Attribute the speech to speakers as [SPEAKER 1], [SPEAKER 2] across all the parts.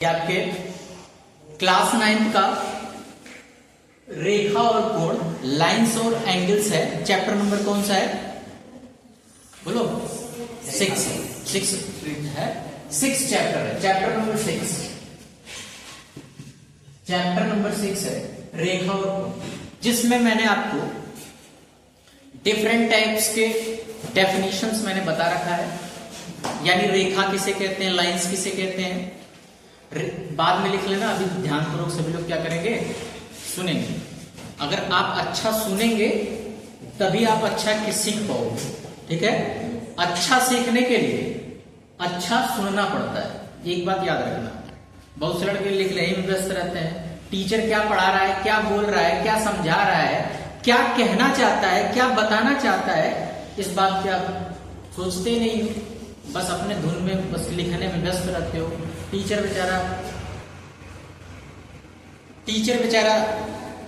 [SPEAKER 1] ये आपके क्लास 9 का रेखा और कोण, लाइंस और एंगल्स है। चैप्टर नंबर कौन सा है बोलो? 6 है। 6 चैप्टर है, चैप्टर नंबर 6। चैप्टर नंबर 6 है रेखा और कोण, जिसमें मैंने आपको डिफरेंट टाइप्स के डेफिनेशंस मैंने बता रखा है। यानी रेखा किसे कहते हैं, लाइंस किसे कहते हैं, बाद में लिख लेना। अभी ध्यानपूर्वक सभी लोग क्या करेंगे, सुनेंगे। अगर आप अच्छा सुनेंगे तभी आप अच्छा सीख पाओगे, ठीक है। अच्छा सीखने के लिए अच्छा सुनना पड़ता है, एक बात याद रखना। बहुत से लड़के लिख रहे हैं, व्यस्त रहते हैं, टीचर क्या पढ़ा रहा है, क्या बोल रहा है, क्या समझा रहा है, क्या कहना चाहता है, क्या बताना चाहता है, इस बात पे आप सोचते ही नहीं, बस अपने धुन में बस लिखने में व्यस्त रहते हो। टीचर बेचारा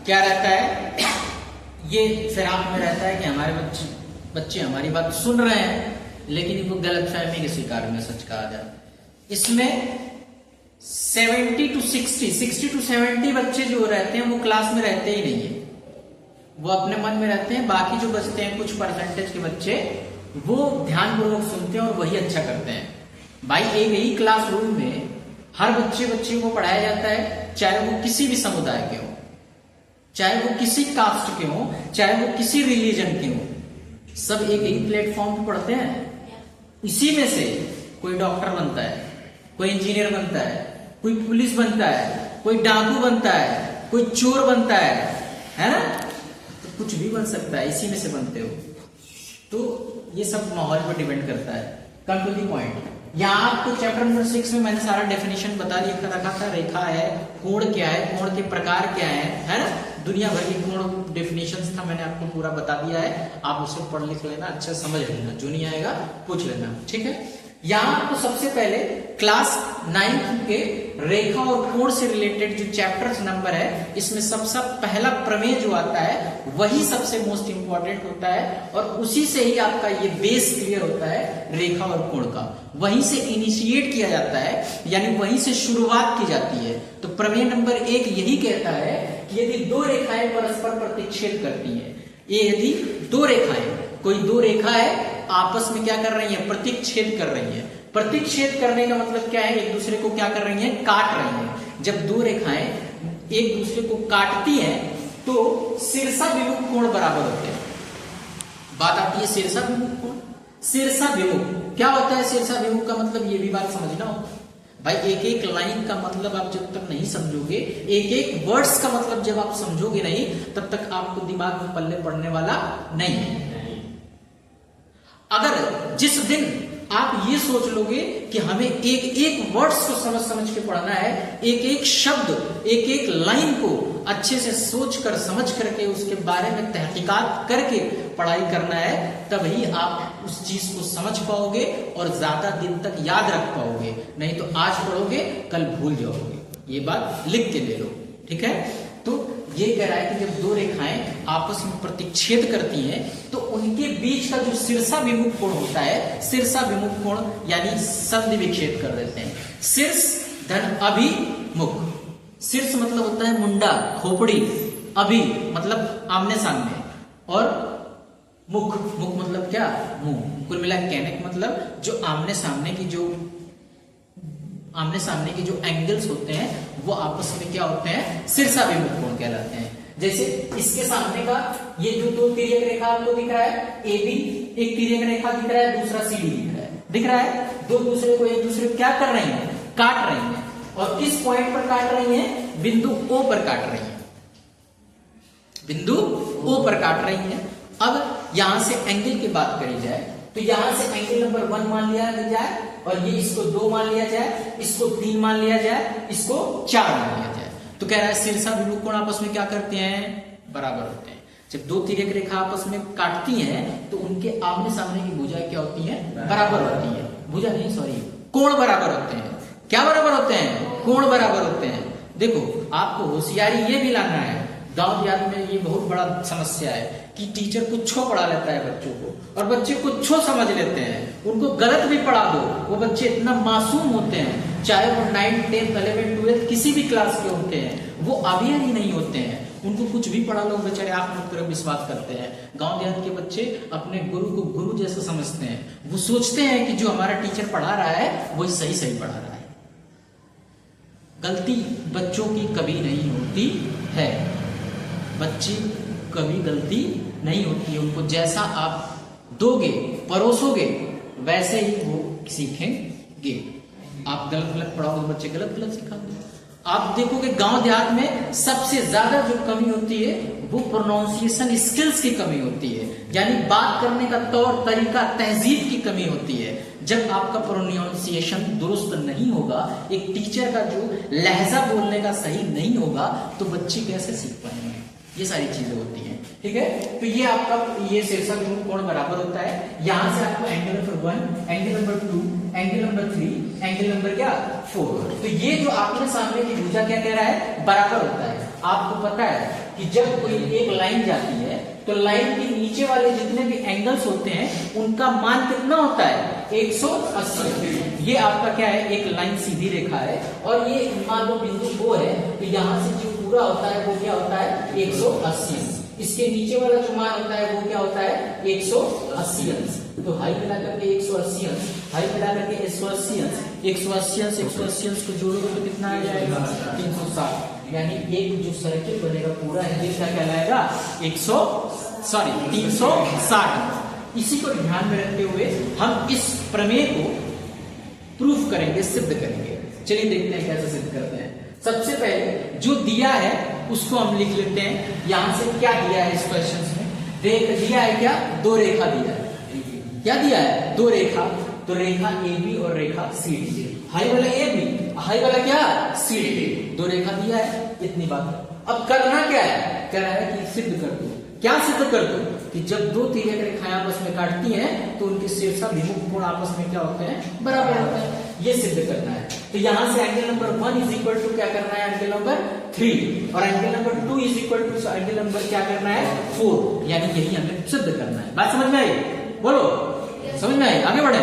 [SPEAKER 1] क्या रहता है, ये फिराक में रहता है कि हमारे बच्चे हमारी बात सुन रहे हैं, लेकिन इनको गलतफहमी के शिकार में सच कहा जाए। इसमें 60 to 70 बच्चे जो रहते हैं वो क्लास में रहते ही नहीं है, वो अपने मन में रहते हैं। बाकी जो बचते हैं कुछ परसेंटेज के बच्चे, वो ध्यानपूर्वक सुनते हैं और वही अच्छा करते हैं। भाई एक ही क्लासरूम में हर बच्चे को पढ़ाया जाता है, चाहे वो किसी भी समुदाय के हो, चाहे वो किसी कास्ट के हो, चाहे वो किसी रिलीजन के हो, सब एक ही प्लेटफॉर्म पे पढ़ते हैं। इसी में से कोई डॉक्टर बनता है, कोई इंजीनियर बनता है, कोई पुलिस बनता है, कोई डाकू बनता है, कोई चोर बनता है ना, तो कुछ भी बन सकता है, इसी में से बनते हो। तो ये सब माहौल पर डिपेंड करता है। Come to the point. यहाँ आपको चैप्टर नंबर 6 में मैंने सारा डेफिनेशन बता दिया रखा था। रेखा है, कोण क्या है, कोण के प्रकार क्या है ना, दुनिया भर के कोण डेफिनेशंस था, मैंने आपको पूरा बता दिया है। आप उसे पढ़ लिख लेना, अच्छा समझ लेना, जो नहीं आएगा पूछ लेना, ठीक है। यहाँ आपको सबसे पहले क्लास 9 के रेखा और कोण से रिलेटेड जो चैप्टर्स नंबर है, इसमें सबसे पहला प्रमेय जो आता है वही सबसे मोस्ट इंपॉर्टेंट होता है, और उसी से ही आपका ये बेस क्लियर होता है रेखा और कोण का। वहीं से इनिशिएट किया जाता है, यानी वहीं से शुरुआत की जाती है। तो प्रमेय नंबर 1 यही कहता है कि यदि दो रेखाएं परस्पर प्रतिच्छेद करती हैं, ये यदि दो रेखाएं, कोई दो रेखा है आपस में क्या कर रही है, प्रतिच्छेद कर रही है। प्रतिच्छेद करने का मतलब क्या है, एक दूसरे को क्या कर रही है, काट रही है। जब दो रेखाएं एक दूसरे को काटती हैं तो शीर्षाभिमुख कोण बराबर होते हैं। बात आती है शीर्षाभिमुख कोण। शीर्षाभिमुख क्या होता है, शीर्षाभिमुख का मतलब ये भी बात समझना हो भाई। एक एक लाइन का मतलब आप जब तक नहीं समझोगे, एक एक वर्ड्स का मतलब जब आप समझोगे नहीं, तब तक आपको दिमाग में पल्ले पड़ने वाला नहीं है। अगर जिस दिन आप ये सोच लोगे कि हमें एक एक वर्ड्स को समझ के पढ़ना है, एक एक शब्द, एक एक लाइन को अच्छे से सोच कर समझ करके उसके बारे में तहकीकात करके पढ़ाई करना है, तभी आप उस चीज को समझ पाओगे और ज्यादा दिन तक याद रख पाओगे। नहीं तो आज पढ़ोगे कल भूल जाओगे। ये बात लिख के ले लो, ठीक है। तो ये कह रहा है कि जब दो रेखाएं आपस में प्रतिच्छेद करती हैं तो उनके बीच का जो शीर्षाभिमुख कोण होता है, शीर्षाभिमुख कोण यानी संधि विच्छेद कर देते हैं। शीर्ष धन अभिमुख, शीर्ष मतलब होता है मुंडा, खोपड़ी, अभि मतलब आमने सामने, और मुख मतलब क्या, मुंह। कुल मिला कहने का मतलब जो आमने सामने की जो एंगल्स होते हैं वो आपस में क्या होते हैं, शीर्षाभिमुख कोण कहलाते हैं। जैसे इसके सामने का ये जो दो तिर्यक रेखा आपको दिख रहा है, AB एक तिर्यक रेखा दिख रहा है, दूसरा CD दिख रहा है। दो दूसरे को एक दूसरे को क्या कर रही है, काट रही है। और किस पॉइंट पर काट रही है, बिंदु O पर काट रही है, बिंदु O पर काट रही है। अब यहां से एंगल की बात करी जाए तो यहां से एंगल नंबर 1 मान लिया जाए, और ये इसको 2 मान लिया जाए, इसको 3 मान लिया जाए, इसको 4 मान लिया जाए। तो कह रहा है शीर्षाभिमुख कोण आपस में क्या करते हैं, बराबर होते हैं। जब दो तिर्यक रेखा आपस में काटती हैं तो उनके आमने सामने की भुजाएं क्या होती हैं, बराबर होती है। भुजा नहीं, सॉरी, कोण बराबर होते हैं। क्या बराबर होते हैं, कोण बराबर होते हैं। देखो आपको होशियारी ये भी लाना है, गांव देहात में ये बहुत बड़ा समस्या है कि टीचर कुछो पढ़ा लेता है बच्चों को, और बच्चे कुछो समझ लेते हैं। उनको गलत भी पढ़ा दो, वो बच्चे इतना मासूम होते हैं चाहे वो 9th 10th 11th 12th किसी भी क्लास के होते हैं, वो अवेयर ही नहीं होते हैं। उनको कुछ भी पढ़ा लो बेचारे आंख मत करो विश्वास करते हैं। गांव देहात के बच्चे अपने गुरु को गुरु जैसा समझते हैं। वो सोचते हैं कि जो हमारा टीचर पढ़ा रहा है वही सही सही पढ़ा रहा है। गलती बच्चों की कभी नहीं होती है, बच्ची कभी गलती नहीं होती है। उनको जैसा आप दोगे परोसोगे वैसे ही वो सीखेंगे। आप गलत गलत पढ़ाओगे बच्चे गलत गलत सिखाओगे। आप देखोगे गांव देहात में सबसे ज्यादा जो कमी होती है वो प्रोनाउंसिएशन स्किल्स की कमी होती है, यानी बात करने का तौर तरीका तहजीब की कमी होती है। जब आपका प्रोनाउंसिएशन दुरुस्त नहीं होगा, एक टीचर का जो लहजा बोलने का सही नहीं होगा, तो बच्चे कैसे सीख पाएंगे। ये सारी चीजें होती हैं, ठीक है। तो ये आपका ये शीर्षक कोण बराबर होता है। यहां से आपको angle number 1, angle number 2, angle number 3, angle number क्या 4। तो ये जो आपने सामने की भुजा क्या कह रहा है, बराबर होता है। आपको पता है कि जब कोई एक लाइन जाती है तो लाइन के नीचे वाले जितने भी एंगल्स होते हैं उनका मान कितना होता है, 180। ये आपका क्या है, एक लाइन सीधी रेखा है और ये मान लो बिंदु O है, तो यहाँ से जो पूरा होता है वो क्या होता है 180। इसके नीचे वाला जो मान होता है वो क्या होता है 180 अंश। तो हाई मिलाकर के 180 अंश, हाई मिलाकर के 180 अंश, 180 अंश को जोड़ोगे तो कितना आ जाएगा 360। यानी एक जो सर्किल बनेगा पूरा एंगल क्या कहलाएगा 360। इसी को ध्यान में रखते हुए हम इस प्रमेय को प्रूफ करेंगे, सिद्ध करेंगे। चलिए देखते हैं कैसे सिद्ध करते हैं। सबसे पहले जो दिया है उसको हम लिख लेते हैं। यहां से क्या दिया है इस क्वेश्चन में, दिया है क्या, दो रेखा दिया है। क्या दिया है, दो रेखा। तो रेखा AB और रेखा CD। हाई वाला AB, हाई वाला क्या CD, दो रेखा दिया है। इतनी बात। अब करना क्या है, कह रहा है कि सिद्ध कर दो। क्या सिद्ध कर दो कि जब दो तिर्यक रेखाएं आपस में काटती हैं तो उनके शीर्षाभिमुख कोण आपस में क्या होते हैं, बराबर होते हैं। ये सिद्ध करना है। तो यहां से angle number 1 is equal to क्या करना है, एंगल नंबर 3, और angle number 2 is equal to angle number क्या करना है 4। यानी यही हमें सिद्ध करना है। बात समझ में आई, बोलो समझ में आई। आगे बढ़े,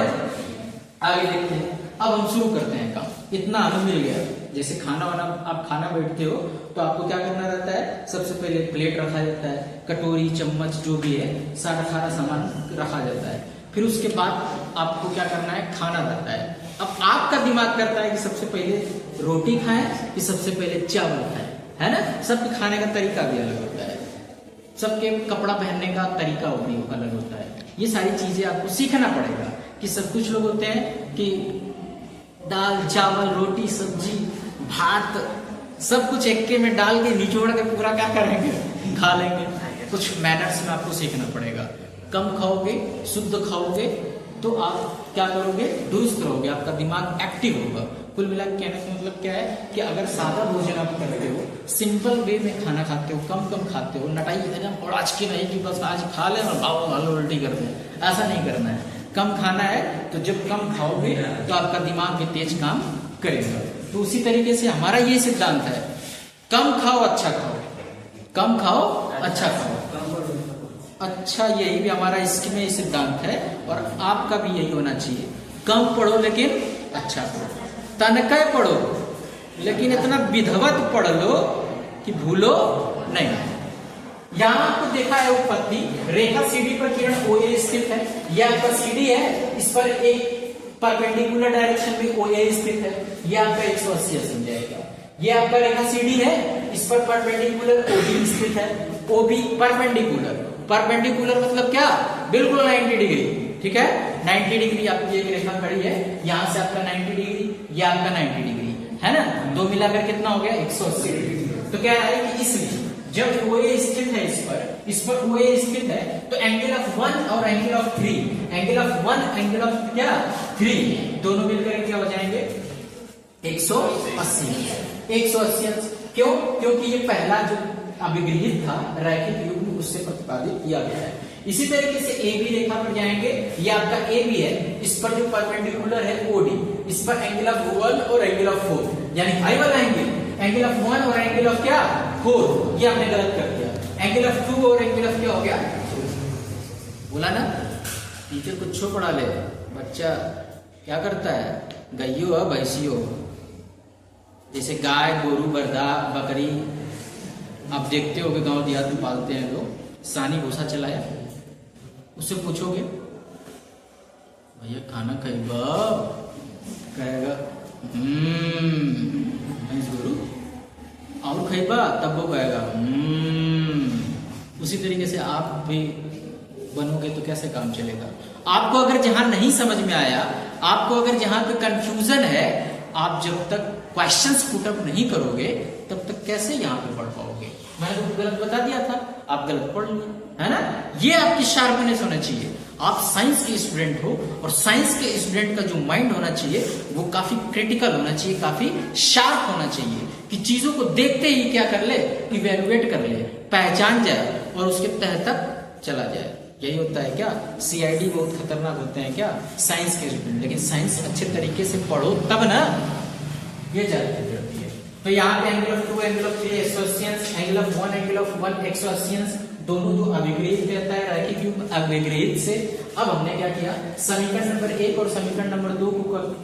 [SPEAKER 1] आगे देखते हैं। अब हम शुरू करते हैं काम। इतना हमें मिल गया। जैसे खाना वाना आप खाना बैठते हो तो आपको क्या करना रहता है, सबसे पहले प्लेट रखा जाता है, कटोरी चम्मच जो भी है सारा सामान रखा जाता है। फिर उसके बाद आपको क्या करना है, खाना रहता है। अब आपका दिमाग करता है कि सबसे पहले रोटी खाएं कि सबसे पहले चावल खाएं, है ना। सबके खाने का तरीका भी अलग होता है, सबके कपड़ा पहनने का तरीका भी अलग होता है। ये सारी चीजें आपको सीखना पड़ेगा कि सब कुछ लोग होते हैं कि दाल चावल रोटी सब्जी भात सब कुछ एक में डाल के निचोड़ के पूरा क्या करेंगे, खा लेंगे। कुछ मैनर्स में आपको सीखना पड़ेगा। कम खाओगे, शुद्ध खाओगे तो आप क्या करोगे, दुरुस्त रहोगे, आपका दिमाग एक्टिव होगा। कुल मिला के कहने का मतलब क्या है कि अगर सादा भोजन आप करते हो, सिंपल वे में खाना खाते हो, कम कम खाते हो, नटाई एकदम और आज की नहीं कि बस आज खा ले और भालो उल्टी कर दे, ऐसा नहीं करना है। कम खाना है तो जब कम खाओगे तो आपका दिमाग भी तेज काम करेगा। तो उसी तरीके से हमारा ये सिद्धांत है, कम खाओ अच्छा खाओ, कम खाओ अच्छा खाओ। अच्छा, यही भी हमारा इसमें सिद्धांत है और आपका भी यही होना चाहिए। कम पढ़ो लेकिन अच्छा पढ़ो, तनके पढ़ो लेकिन इतना विधवत पढ़ लो कि भूलो नहीं। यहाँ आपको देखा है उत्पत्ति, रेखा CD पर किरण OA स्थित है। यह आपका CD है, इस पर एक परपेंडिकुलर डायरेक्शन में OA स्थित है। यह आपका 180 बन जाएगा। यह आपका रेखा CD है, इस पर परपेंडिकुलर OB स्थित है। OB परपेंडिकुलर, परपेंडिकुलर मतलब क्या, बिल्कुल 90 डिग्री, ठीक है। 90 डिग्री आपकी एक रेखा खड़ी है, यहां से आपका 90 डिग्री, यह आपका 90 डिग्री है ना। दो मिलाकर कितना हो गया 180 डिग्री। तो क्या है कि इसमें जब OA स्थित है, इस पर OA स्थित है, तो एंगल ऑफ 1 और angle of 3, angle of 1 angle of क्या 3, दोनों मिलकर क्या हो जाएंगे 180। 180 क्यों, क्योंकि ये पहला जो अभिगृहित था रैखिक युग्म उससे प्रतिपादित किया गया है। इसी तरीके से AB रेखा पर जाएंगे, ये आपका AB है, इस पर जो परपेंडिकुलर है OD, इस पर एंगल ऑफ 1 और एंगल ऑफ 4, यानी हाई वाला एंगल ऑफ 1 और एंगल ऑफ क्या 4, ये हमने गलत कर दिया। एंगल ऑफ 2 और एंगल ऑफ क्या हो गया, बोला ना टीचर कुछ पढ़ा ले, बच्चा क्या करता है, गइयो भैंसियो जैसे गाय, गोरू, बरदा, बकरी, आप देखते हो कि गांव देहात में पालते हैं लोग, सानी भूसा चलाया, उससे पूछोगे भैया खाना खाइबा, कहेगा भैंस गोरू, और खाइबा, तब वो कहेगा उसी तरीके से आप भी बनोगे तो कैसे काम चलेगा। आपको अगर जहां नहीं समझ में आया, आपको अगर जहां पे कंफ्यूजन है, आप जब तक क्वेश्चंस पुट अप नहीं करोगे तब तक कैसे यहाँ पे पढ़ पाओगे। मैंने तो गलत बता दिया था, आप गलत पढ़ लिए, है ना। ये आपकी शार्पनेस होना चाहिए। आप साइंस के स्टूडेंट हो और साइंस के स्टूडेंट का जो माइंड होना चाहिए वो काफी क्रिटिकल होना चाहिए, काफी शार्प होना चाहिए कि चीजों को देखते ही क्या कर ले, इवेलुएट कर ले, पहचान जाए और उसके तह तक चला जाए। यही होता है क्या, सीआईडी बहुत खतरनाक होते हैं क्या, साइंस के स्टूडेंट। लेकिन साइंस अच्छे तरीके से पढ़ो तब ना ये जाती है। तो यहाँ पे एंगल ऑफ 2, एंगल ऑफ 3 एक्सोसियंस, एंगल ऑफ 1, एंगल ऑफ 1 एक्सोसियंस, दोनों जो अभिग्रहित कहता है रैखिक युग्म अभिग्रहित से। अब हमने क्या किया, समीकरण नंबर 1 और समीकरण नंबर 2 को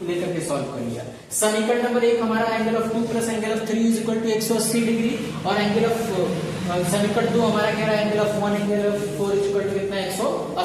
[SPEAKER 1] लेकर के सॉल्व कर लिया। समीकरण नंबर 1 हमारा angle of 2 plus angle of 3 is equal to 180 degree, और एंगल ऑफ समीकरण 2 हमारा कह रहा है angle of 1 angle of 4 is equal to कितना 180